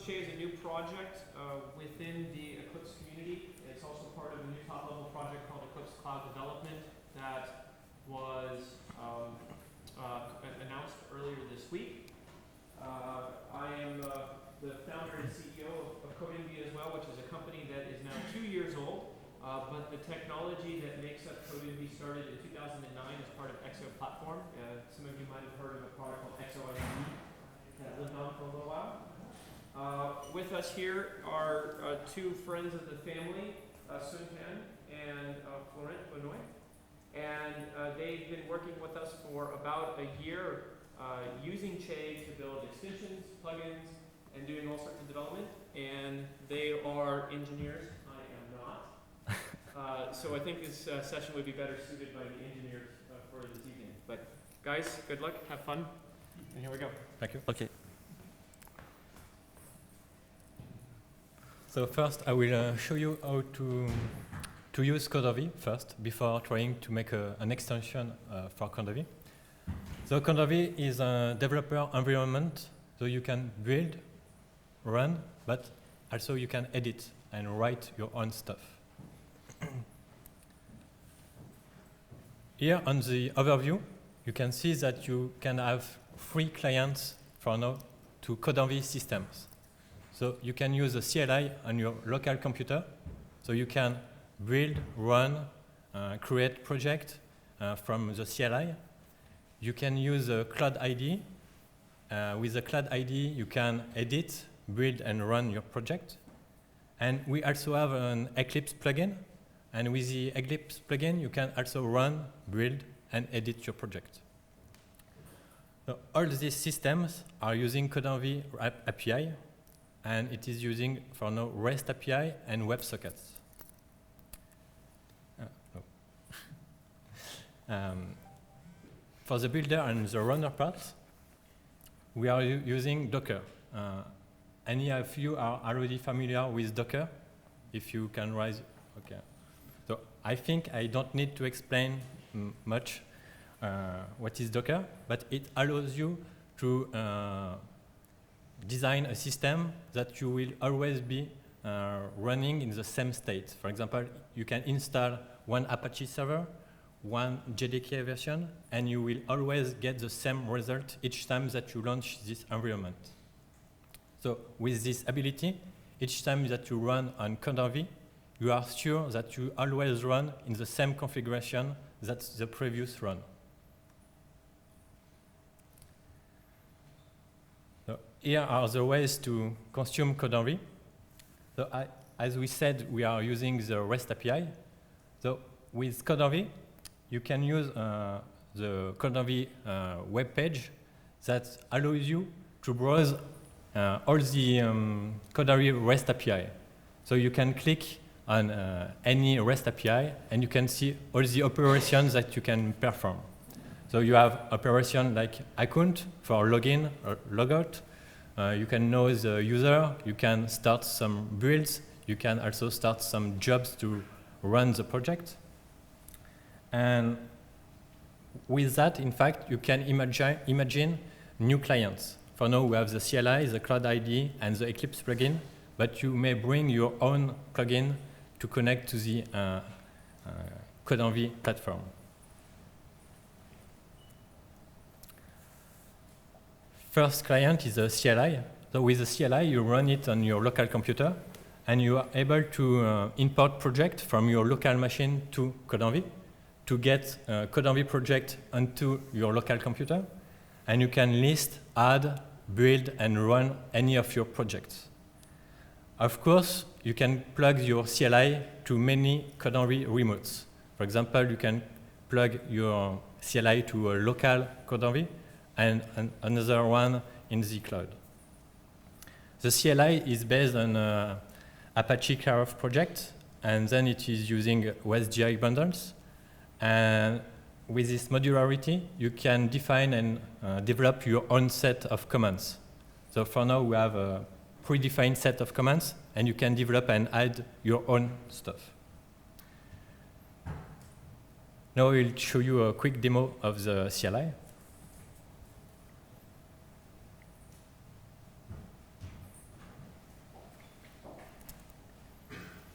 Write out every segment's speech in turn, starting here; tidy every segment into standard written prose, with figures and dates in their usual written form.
Che is a new project within the Eclipse community. It's also part of a new top-level project called Eclipse Cloud Development that was announced earlier this week. I am the founder and CEO of CodeMD as well, which is a company that is now 2 years old. But the technology that makes up CodeMD started in 2009 as part of Exo Platform. Some of you might have heard of a product called ExoID that lived on for a little while. With us here are two friends of the family, Sun Tan and Florent Benoit. And they've been working with us for about a year using Che to build extensions, plugins, and doing all sorts of development. And they are engineers. I am not. So I think this session would be better suited by the engineers for this evening. But guys, good luck, have fun, and here we go. Thank you. Okay. So first, I will show you how to use CodeMD first before trying to make an extension for CodeMD. So CodeMD is a developer environment, so you can build, run, but also you can edit and write your own stuff. Here on the overview, you can see that you can have 3 clients for now to CodeMD systems. So you can use a CLI on your local computer. So you can build, run, create project from the CLI. You can use a Cloud ID. With the Cloud ID, you can edit, build, and run your project. And we also have an Eclipse plugin. And with the Eclipse plugin, you can also run, build, and edit your project. So all these systems are using CodeMD API. And it is using, for now, REST API and WebSockets. For the builder and the runner parts, we are using Docker. Any of you are already familiar with Docker? If you can rise, okay. So I think I don't need to explain much what is Docker, but it allows you to design a system that you will always be running in the same state. For example, you can install one Apache server, one JDK version, and you will always get the same result each time that you launch this environment. So with this ability, each time that you run on CodeMD, you are sure that you always run in the same configuration that the previous run. So here are the ways to consume CodeMD. So as we said, we are using the REST API. So with CodeMD, you can use the CodeMD web page that allows you to browse all the CodeMD REST API. So you can click on any REST API, and you can see all the operations that you can perform. So you have operation like account for login or logout. You can know the user. You can start some builds. You can also start some jobs to run the project. And with that, in fact, you can imagine new clients. For now, we have the CLI, the Cloud ID, and the Eclipse plugin, but you may bring your own plugin to connect to the CodeMD platform. First client is a CLI. So with the CLI, you run it on your local computer, and you are able to import project from your local machine to CodeMD to get a CodeMD project onto your local computer, and you can list, add, build, and run any of your projects. Of course, you can plug your CLI to many CodeMD remotes. For example, you can plug your CLI to a local CodeMD and another one in the cloud. The CLI is based on Apache Clarof project, and then it is using OSGI bundles. And with this modularity, you can define and develop your own set of commands. So for now, we have a predefined set of commands, and you can develop and add your own stuff. Now I will show you a quick demo of the CLI.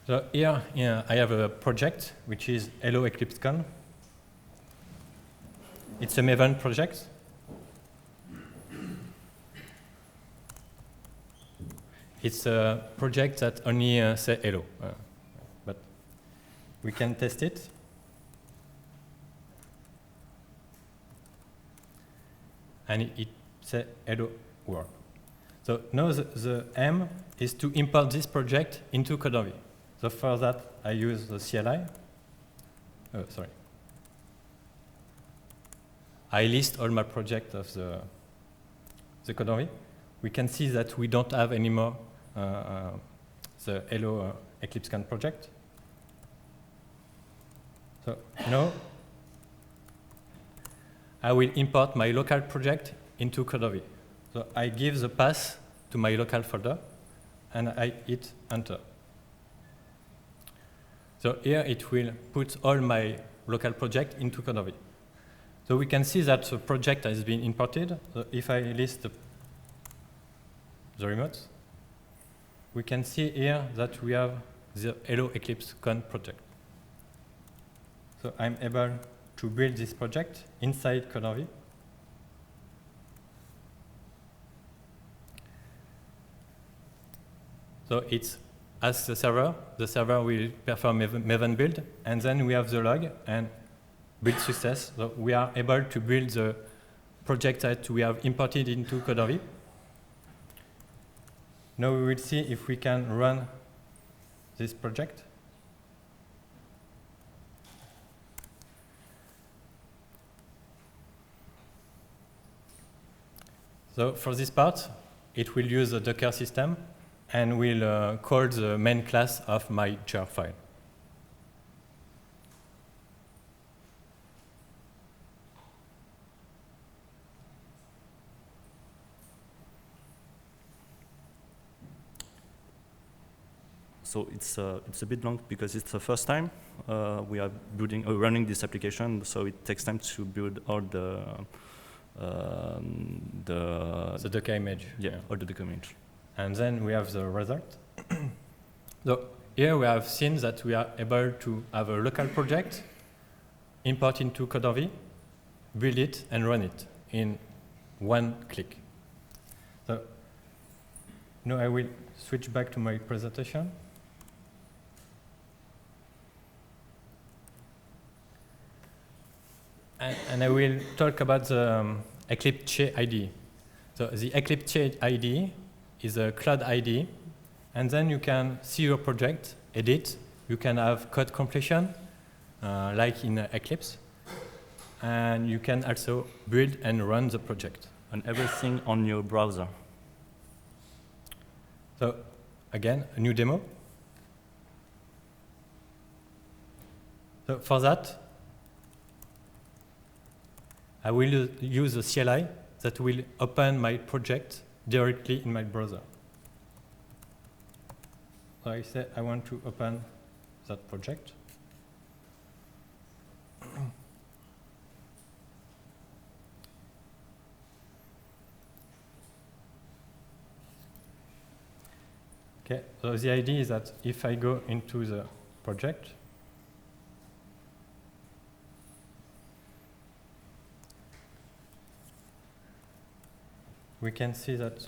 So here, I have a project which is Hello Eclipse Con. It's a Maven project. It's a project that only say hello, but we can test it. And it says hello world. So now the aim is to import this project into Codonvi. So for that, I use the CLI. Sorry. I list all my projects of the Codonvi. We can see that we don't have anymore the Hello Eclipse Con project. So now I will import my local project into Codonvi. So I give the path to my local folder and I hit enter. So here it will put all my local project into Codonvi. So we can see that the project has been imported. So if I list the remote, we can see here that we have the Hello Eclipse Con project. So I'm able to build this project inside Codonvi. So it's as the server will perform Maven build, and then we have the log and build success. So we are able to build the project that we have imported into Codonvi. Now we will see if we can run this project. So for this part, it will use the Docker system and will call the main class of my jar file. So it's a bit long because it's the first time we are running this application. So it takes time to build all the Docker image. Yeah, all the Docker image. And then we have the result. So here we have seen that we are able to have a local project, import into Codonvi, build it, and run it in one click. So now I will switch back to my presentation. And I will talk about the Eclipse Che IDE. So the Eclipse Che IDE is a cloud IDE, and then you can see your project, edit. You can have code completion, like in Eclipse, and you can also build and run the project. And everything on your browser. So again, a new demo. So for that, I will use a CLI that will open my project directly in my browser. So I say I want to open that project. Okay, so the idea is that if I go into the project, we can see that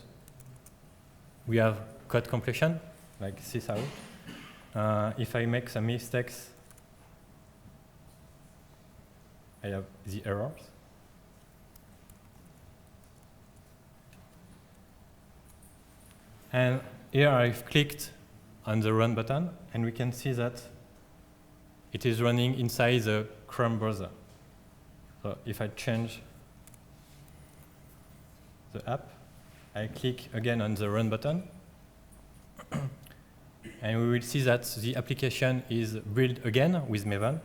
we have code completion, like this out. If I make some mistakes, I have the errors. And here I've clicked on the run button, and we can see that it is running inside the Chrome browser. So if I change the app, I click again on the run button, and we will see that the application is built again with Maven.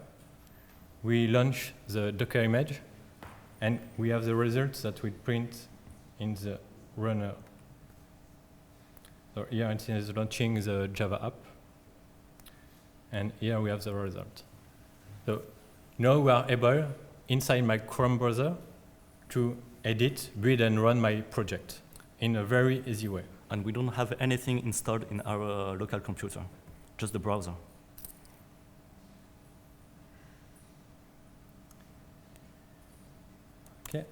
We launch the Docker image, and we have the results that we print in the runner. So here it is launching the Java app, and here we have the result. So now we are able, inside my Chrome browser, to edit, build, and run my project in a very easy way. And we don't have anything installed in our local computer. just the browser. Okay.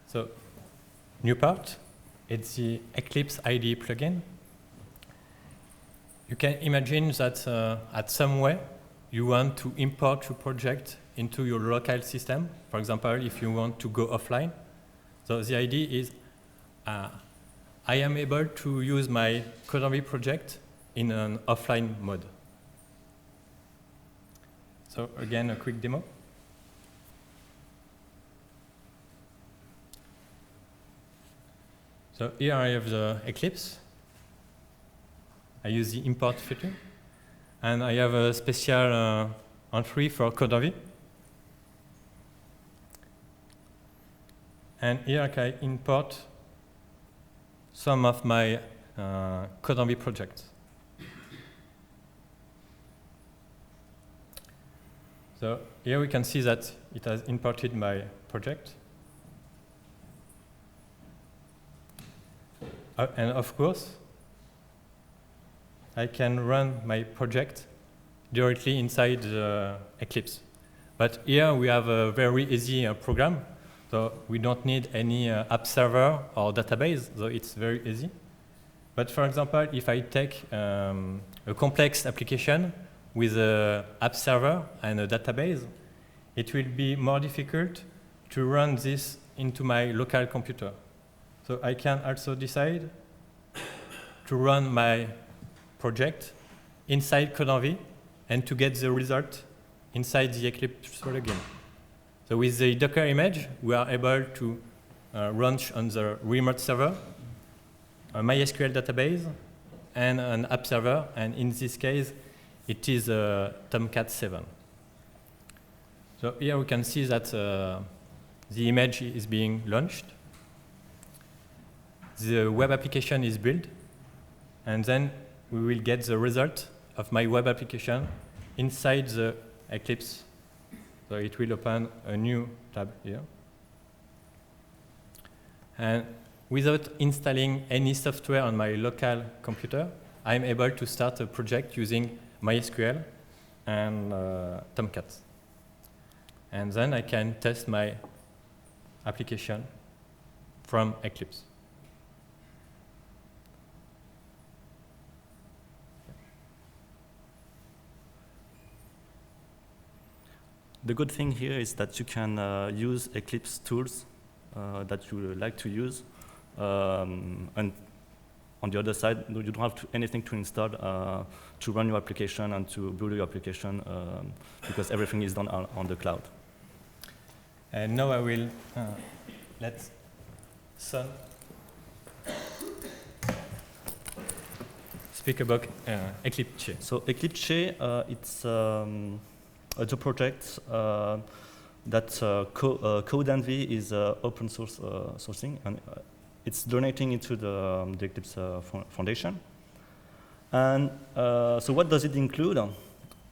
So, new part, it's the Eclipse IDE plugin. You can imagine that at some way you want to import your project into your local system. For example, if you want to go offline. So the idea is I am able to use my Codonry project in an offline mode. So again, a quick demo. So here I have the Eclipse. I use the import feature. And I have a special entry for Codonry. And here I can import some of my Codonry projects. So here we can see that it has imported my project. And of course, I can run my project directly inside the Eclipse. But here we have a very easy program. So we don't need any app server or database, so it's very easy. But for example, if I take a complex application with an app server and a database, it will be more difficult to run this into my local computer. So I can also decide to run my project inside Codonry and to get the result inside the Eclipse plugin. So with the Docker image, we are able to run on the remote server, a MySQL database, and an app server. And in this case, it is a Tomcat 7. So here we can see that the image is being launched. The web application is built. And then we will get the result of my web application inside the Eclipse. So it will open a new tab here. And without installing any software on my local computer, I'm able to start a project using MySQL and Tomcat. And then I can test my application from Eclipse. The good thing here is that you can use Eclipse tools that you like to use. And on the other side, you don't have anything to install to run your application and to build your application because everything is done on the cloud. And now I will let Son speak about Eclipse Che. So Eclipse Che, it's a project that CodeEnvy is open source sourcing, and it's donating into the Eclipse Foundation. And so what does it include?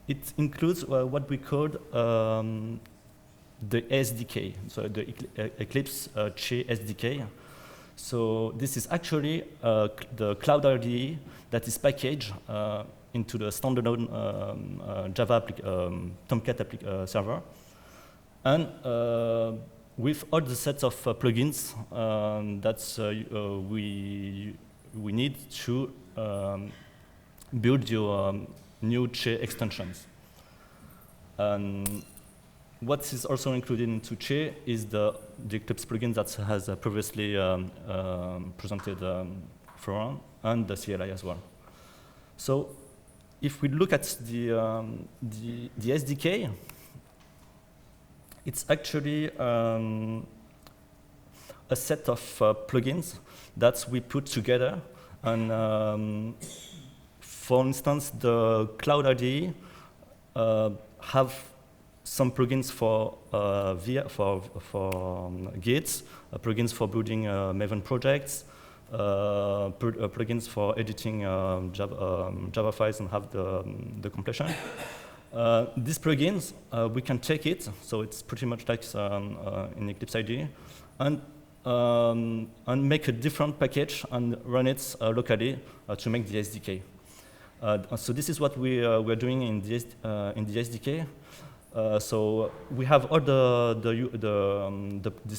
It includes what we call the SDK, so the Eclipse Che SDK. So this is actually the Cloud IDE that is packaged into the standalone Java Tomcat server. And with all the sets of plugins that we need to build your new Che extensions. And what is also included into Che is the Eclipse plugin that has previously presented Florent, and the CLI as well. So if we look at the SDK, it's actually a set of plugins that we put together. And for instance, the Cloud IDE have some plugins for Git, plugins for building Maven projects, plugins for editing Java files and have the completion. These plugins, we can take it, so it's pretty much like in Eclipse IDE, and and make a different package and run it locally to make the SDK. So this is what we're doing in the SDK. So we have all these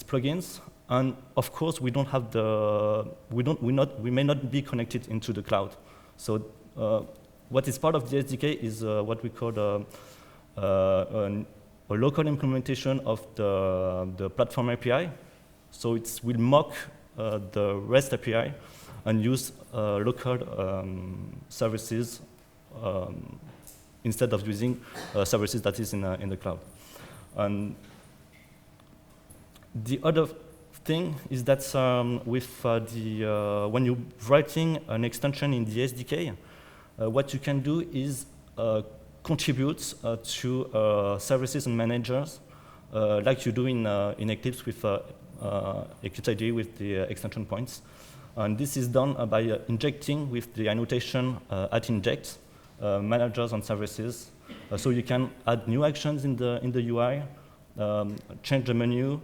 plugins, and of course we don't have we may not be connected into the cloud. So what is part of the SDK is what we call a local implementation of the platform API. So it will mock the REST API and use local services instead of using services that is in the cloud. And the other thing is that with when you're writing an extension in the SDK, what you can do is contribute to services and managers like you do in Eclipse with Eclipse IDE with the extension points. And this is done by injecting with the annotation @inject managers and services. So you can add new actions in the UI, change the menu,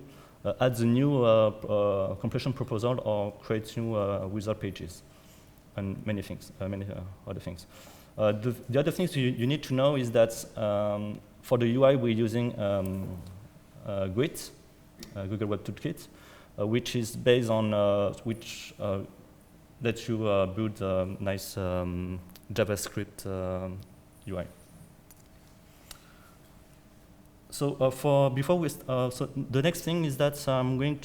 add the new completion proposal, or create new wizard pages, and many things, many other things. The other things you need to know is that for the UI we're using GWT, Google Web Toolkit, which is based on which lets you build a nice JavaScript UI. So so the next thing is that I'm going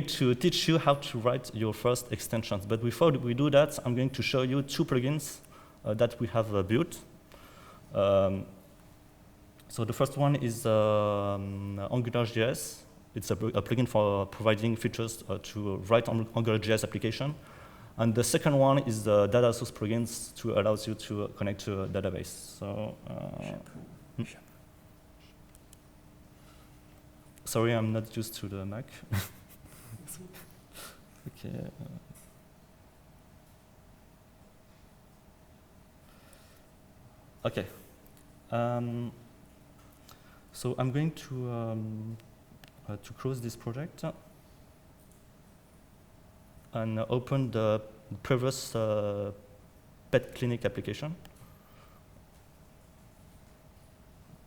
to teach you how to write your first extensions. But before we do that, I'm going to show you two plugins that we have built. So the first one is AngularJS. It's a plugin for providing features to write on AngularJS application. And the second one is the data source plugins to allow you to connect to a database. So, sorry, I'm not used to the Mac. Okay. Okay. So I'm going to close this project and open the previous pet clinic application.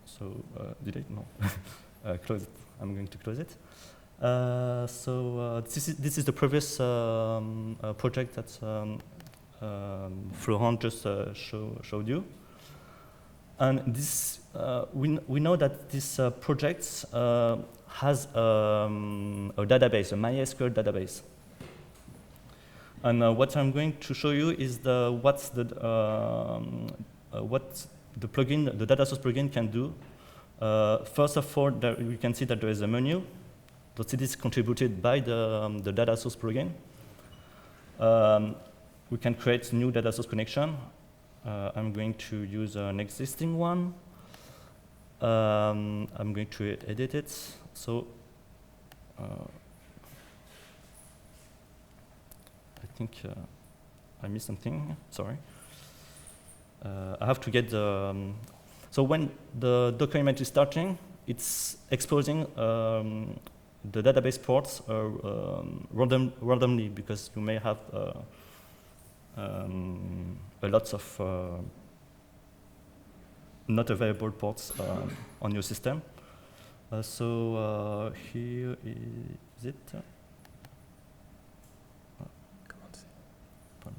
So did I? No. Close it. I'm going to close it. So this is the previous project that Florent just showed you. And this, we know that this project has a database, a MySQL database. And what I'm going to show you is what the plugin, the data source plugin, can do. First of all, we can see that there is a menu. That it is contributed by the data source plugin. We can create new data source connection. I'm going to use an existing one. I'm going to edit it. So I think I missed something. Sorry. I have to get the. So when the Docker image is starting, it's exposing the database ports randomly, because you may have a lot of not available ports on your system. So here is it.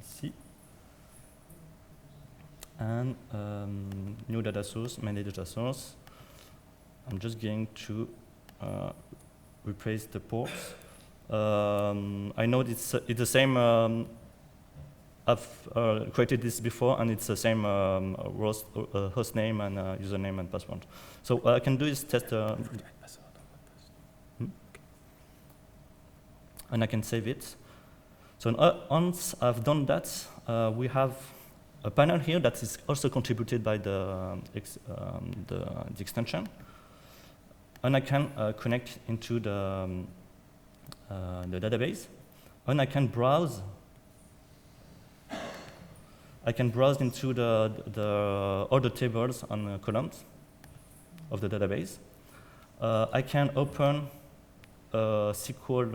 C. And new data source, manage data source. I'm just going to replace the ports. I know it's the same. I've created this before, and it's the same host name and username and password. So what I can do is test, and I can save it. So once I've done that, we have a panel here that is also contributed by the extension, and I can connect into the database, and I can browse. I can browse into all the tables and columns of the database, I can open a SQL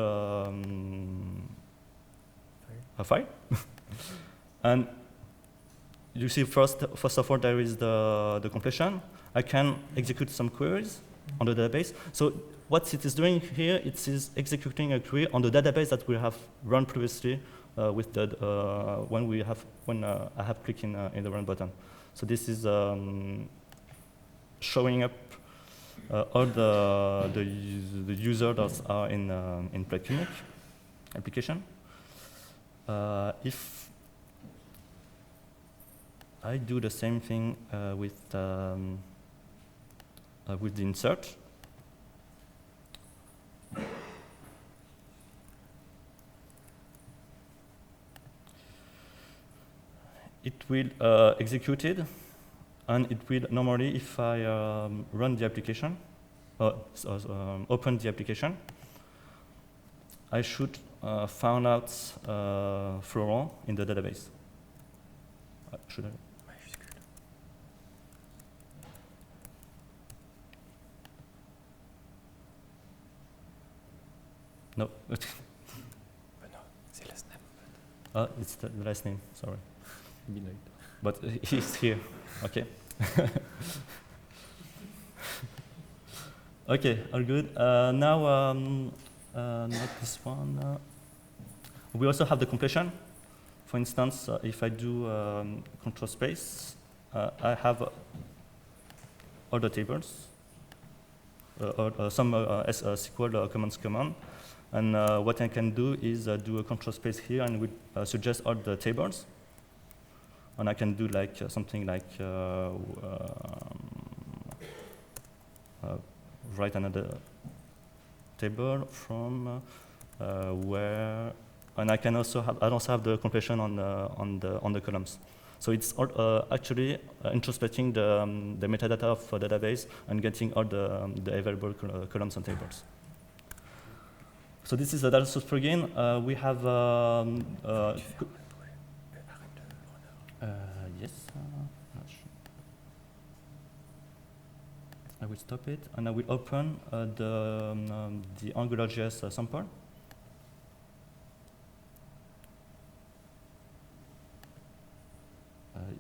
a file. And you see first of all, there is the completion. I can execute some queries on the database. So what it is doing here, it is executing a query on the database that we have run previously with the when I have clicked in the run button. So this is showing up all the users that are in Clinic application. If I do the same thing with the insert, it will execute it, and it will normally, if I run the application, open the application, I should find out Florent in the database. Should I? No. C'est last name. It's the last name, sorry. But he's here, okay. Okay, all good. Now, not this one. We also have the completion. For instance, if I do control space, I have all the tables, or some SQL commands command. And what I can do is do a control space here, and we suggest all the tables. And I can do like something like write another table from where, and I can also have the completion on the columns. So it's all, actually introspecting the metadata of the database and getting all the available columns and tables. So this is the data source plugin. We have yes. Not sure. I will stop it, and I will open the AngularJS sample.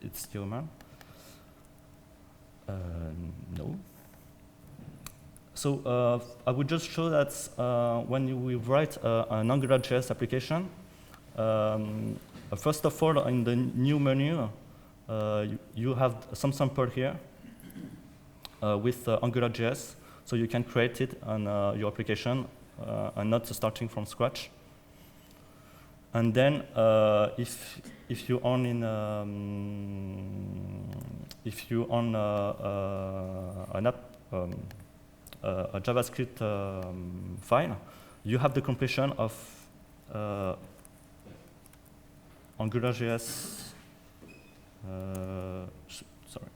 It's human. No. So I would just show that when we write an AngularJS application, first of all, in the new menu, you have some sample here with AngularJS, so you can create it on your application and not starting from scratch. And then, if you own an app, a JavaScript file, you have the completion of AngularJS. Sorry.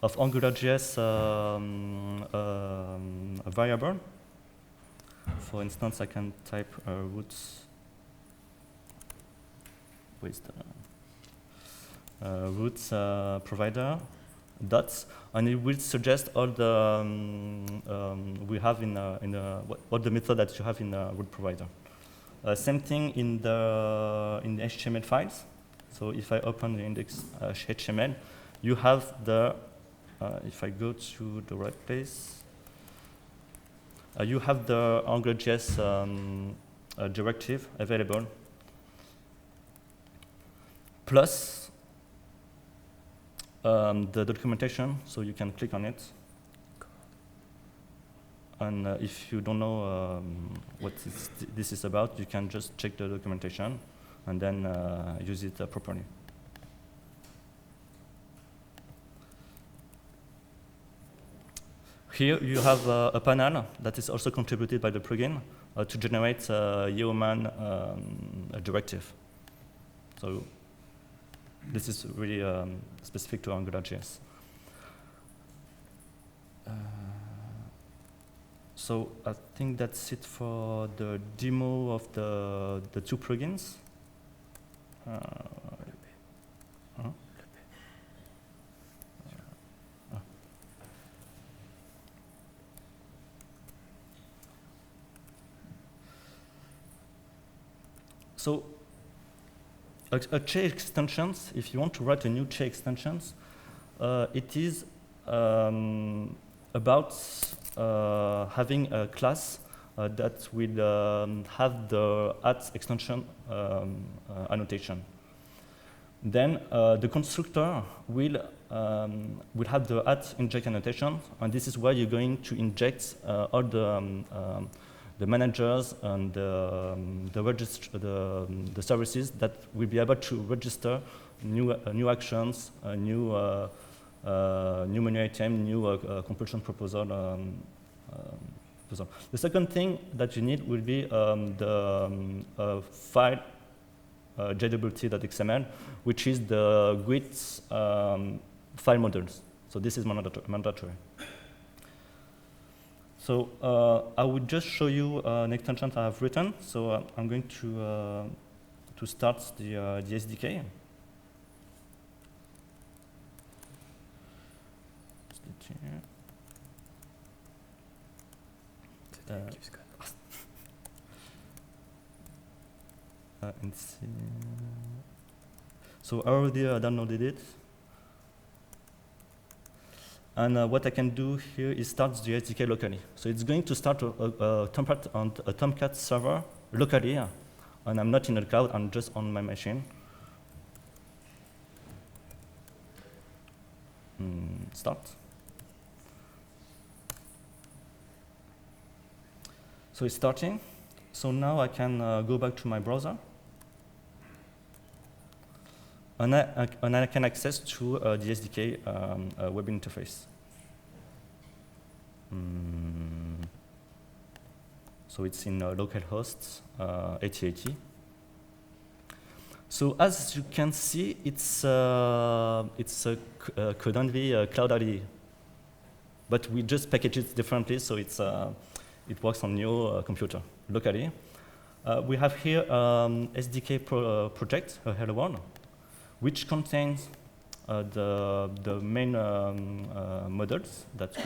Of AngularJS variable. For instance, I can type roots. With roots provider dots, and it will suggest all the we have in all the method that you have in root provider. Same thing in the HTML files. So if I open the index HTML, you have the if I go to the right place, you have the AngularJS directive available, plus the documentation, so you can click on it. And if you don't know what this is about, you can just check the documentation and then use it properly. Here you have a panel that is also contributed by the plugin to generate a Yeoman directive. So this is really specific to AngularJS. So I think that's it for the demo of the two plugins. So a Che extensions, if you want to write a new Che extensions, it is about having a class that will have the @extension annotation. Then the constructor will have the @inject annotation, and this is where you're going to inject all the managers and the services that will be able to register new actions, new menu item, new completion proposal. The second thing that you need will be the file jwt.xml, which is the GUID file models. So this is mandatory. So I will just show you an extension I have written. So I'm going to start the SDK. And see. So I already downloaded it. And what I can do here is start the SDK locally. So it's going to start a template on a Tomcat server locally, and I'm not in the cloud, I'm just on my machine. Start. So it's starting. So now I can go back to my browser. And I can access to the SDK web interface. So it's in localhost 8080. So as you can see, it's a Codenv Cloud IDE, but we just package it differently, so it works on your computer locally. We have here SDK project, Hello World, which contains the main models that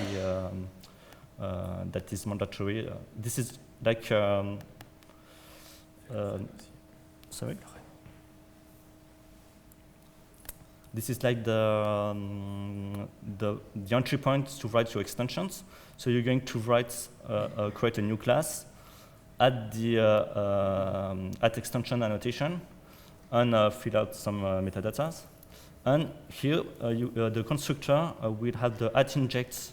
that is mandatory. This is like sorry. This is like the entry point to write your extensions. So you're going to create a new class, add the @extension annotation, and fill out some metadata. And here, the constructor will have the @inject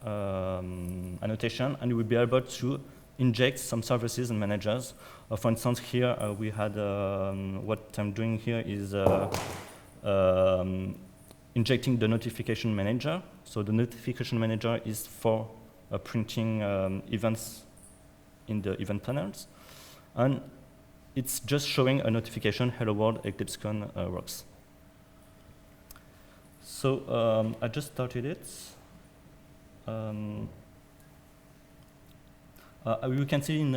annotation, and you will be able to inject some services and managers. For instance, here we had what I'm doing here is injecting the notification manager. So the notification manager is for printing events in the event panels, and it's just showing a notification, hello world, EclipseCon works. So I just started it. You can see in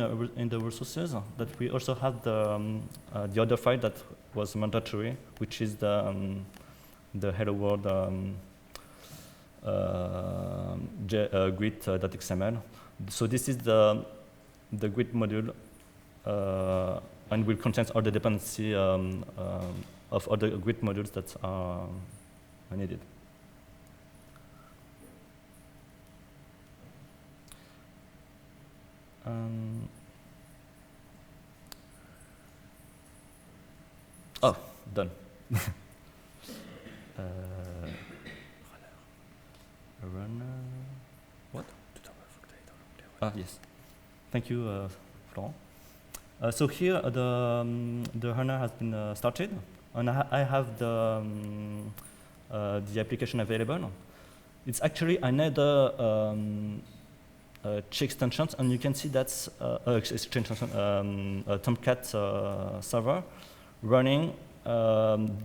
the resources that we also have the other file that was mandatory, which is the hello world GUID.xml. So this is the GUID module, and will contain all the dependency of all the GUID modules that are needed. Oh, done. Runner. What? Ah, yes. Thank you, Florent. So here the runner has been started, and I have the application available. It's actually another Che extensions, and you can see that's a Tomcat server running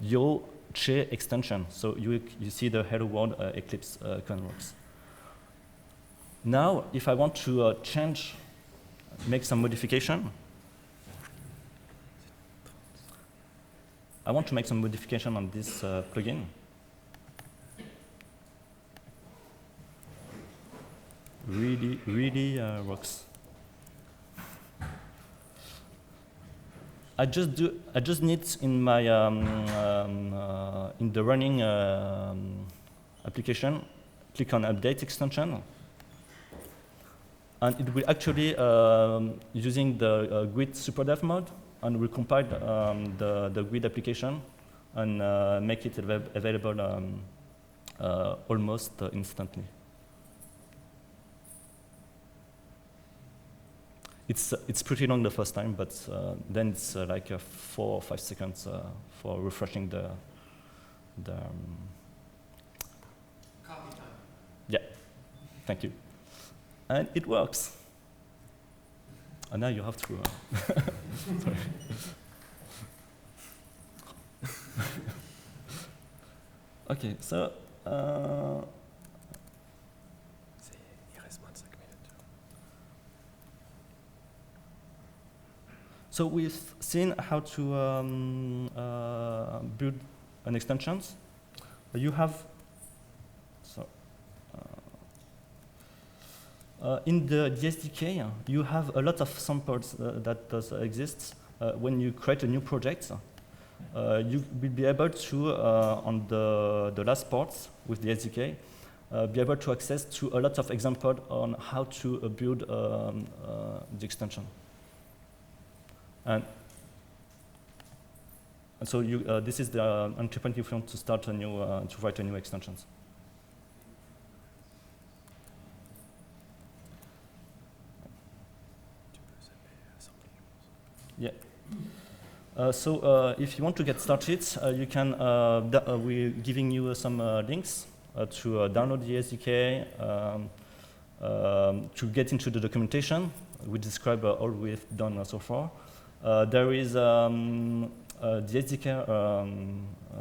your Che extension. So you see the hello world Eclipse works. Now, if I want to make some modification, I want to make some modification on this plugin. Really works. I just need in my in the running application, click on update extension, and it will actually using the Grid SuperDev mode, and will compile the Grid application and make it available almost instantly. It's pretty long the first time, but then it's like 4 or 5 seconds for refreshing the Copy time. yeah, thank you. And it works. And now you have to. Sorry. Okay, so. So we've seen how to build an extensions. You have in the SDK, you have a lot of samples that does exist. When you create a new project, you will be able to, on the last parts with the SDK, be able to access to a lot of examples on how to build the extension. And so this is the entry point if you want to start a new, to write a new extensions. Yeah. So if you want to get started, you can. We're giving you some links to download the SDK, to get into the documentation. We describe all we've done so far. There is the SDK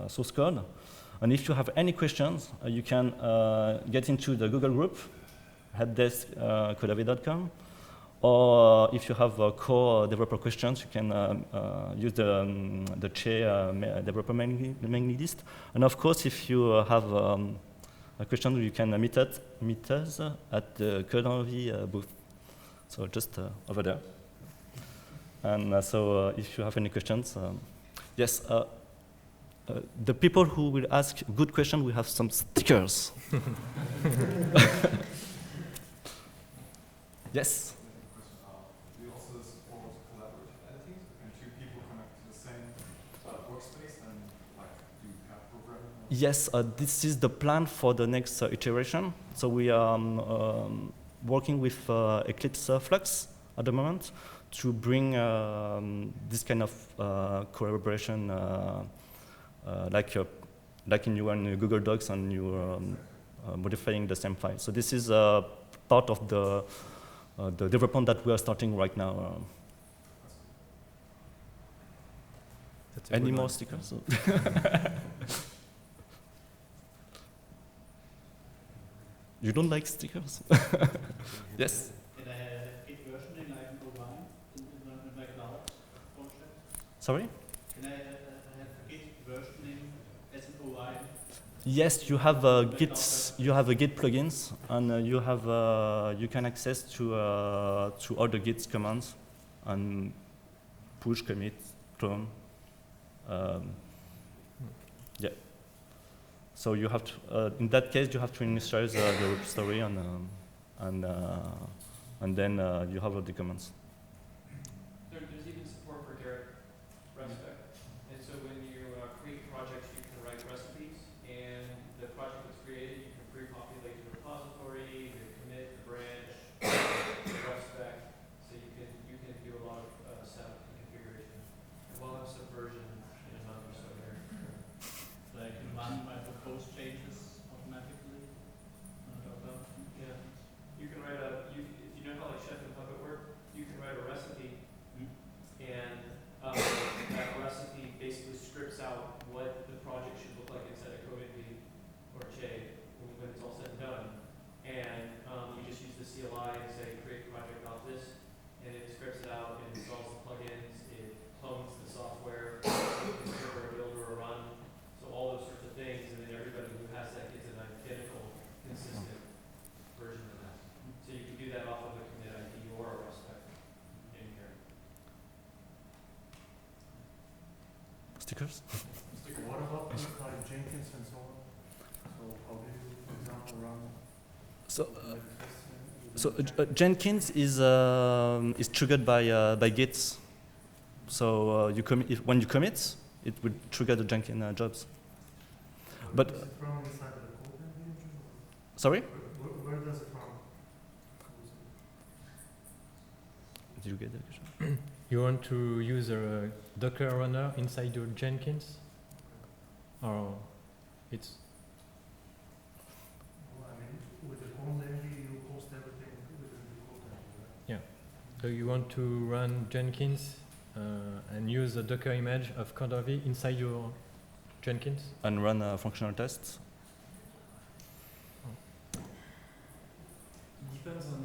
source code, and if you have any questions, you can get into the Google group, helpdesk.codave.com, or if you have core developer questions, you can use the Che developer mailing list. And of course, if you have a question, you can meet us at the Codave booth. So just over there. And so if you have any questions, yes, the people who will ask good questions will have some stickers. Yes? We also support collaborative editing. Can two people connect to the same workspace and do pair programming? Yes, this is the plan for the next iteration. So we are working with Eclipse Flux at the moment to bring this kind of collaboration, like in you and Google Docs, and you modifying the same file. So this is part of the development that we are starting right now. Any more stickers? You don't like stickers? Yes? Can I have Git versioning like in Orion in my cloud project? Sorry? Can I have Git versioning as in Orion? Yes, you have Git. You have a Git plugins, and you have you can access to all the Git commands, and push, commit, clone. Yeah. So you have to, in that case, you have to initialize the repository, and then you have all the commands. There's even support for Garrett ResPec. And so when you create projects, you can write recipes, and the project that's created, you can pre-populate the repository, the commit, the branch, the ResPec. So you can do a lot of setup and configuration. And we'll have Subversion in a month or so here. So I can run my proposed changes automatically? Yeah. You can write if you know how like Chef and Puppet work, you can write a recipe, and that stickers. What about like Jenkins and so on? So how do you, for example, run So, like testing? Jenkins is triggered by Git. So when you commit, it will trigger the Jenkins jobs. But Is it from inside the code engine? sorry, Where does it from? did you get the question? You want to use a Docker runner inside your Jenkins? Or it's Well, I mean, with the code engine, you host everything within the code engine, right? so you want to run Jenkins and use a Docker image of Codorv inside your Jenkins? And run functional tests. Depends on